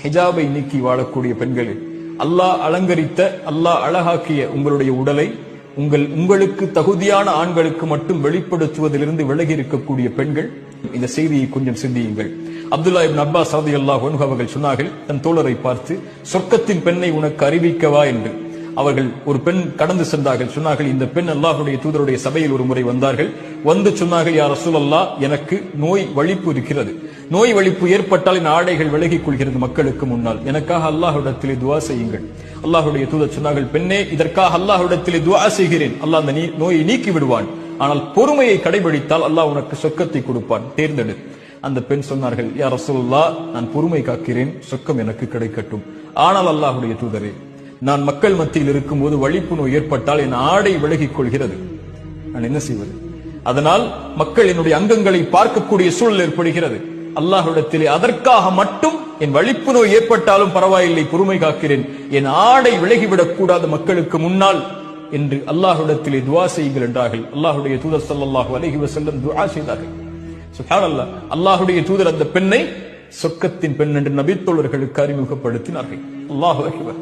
ஹிஜாபை நீக்கி வாழக்கூடிய பெண்களே, அல்லாஹ் அலங்கரித்த, அல்லாஹ் அழகாக்கிய உங்களுடைய உடலை உங்களுக்கு தகுதியான ஆண்களுக்கு மட்டும் வெளிப்படுத்துவதிலிருந்து விலகி இருக்கக்கூடிய பெண்கள் இந்த செய்தியை கொஞ்சம் சிந்தியுங்கள். அப்துல்லா இப்னு அப்பாஸ் ரலியல்லாஹு அன்ஹு அவர்கள் சொன்னார்கள், தன் தோழரை பார்த்து, சொர்க்கத்தின் பெண்ணை உனக்கு அறிவிக்கவா என்று. அவர்கள் ஒரு பெண் கடந்து சென்றார்கள். சொன்னார்கள், இந்த பெண் அல்லாஹ்வுடைய தூதருடைய சபையில் ஒரு முறை வந்தார்கள். வந்து சொன்னார்கள், யா ரசூலல்லாஹ், எனக்கு நோய் வலிப்பு இருக்கிறது. நோய் வலிப்பு ஏற்பட்டால் என் ஆடைகள் விலகிக் கொள்கிறது மக்களுக்கு முன்னால். எனக்காக அல்லாஹ்விடத்திலே துஆ செய்யுங்கள். அல்லாஹ்வுடைய தூதர் சொன்னார்கள், பெண்ணே, இதற்காக அல்லாஹ்விடத்திலே துஆ செய்கிறேன். அல்லாஹ் அந்த நோயை நீக்கி விடுவான். ஆனால் பொறுமையை கடைபிடித்தால் அல்லாஹ் உனக்கு சொர்க்கத்தை கொடுப்பான், தேர்ந்தெடு. அந்த பெண் சொன்னார்கள், யா ரசூலுல்லாஹ், நான் பொறுமை காக்கிறேன், சொர்க்கம் எனக்கு கிடைக்கட்டும். ஆனால் அல்லாஹ்வுடைய தூதரே, நான் மக்கள் மத்தியில் இருக்கும்போது வலிப்பு நோய் ஏற்பட்டால் என் ஆடை விலகிக் கொள்கிறது, நான் என்ன செய்வது? அதனால் மக்கள் என்னுடைய அங்கங்களை பார்க்கக்கூடிய சூழல் ஏற்படுகிறது. அல்லாஹ்விடத்திலே அதற்காக மட்டும் என் வலிப்பு நோய் ஏற்பட்டாலும் பரவாயில்லை, பொறுமை காக்கிறேன், என் ஆடை விலகிவிடக் கூடாது மக்களுக்கு முன்னால் என்று அல்லாஹ்விடத்திலே துஆ செய்யுங்கள் என்றார்கள். அல்லாஹ்வுடைய தூதர் ஸல்லல்லாஹு அலைஹி வஸல்லம் துஆ செய்தார்கள். சுப்ஹானல்லாஹ், அல்லாஹ்வுடைய தூதர் அந்த பெண்ணை சொர்க்கத்தின் பெண் என்று நபித்தோழர்களுக்கு அறிமுகப்படுத்தினார்கள். அல்லாஹு அக்பர்.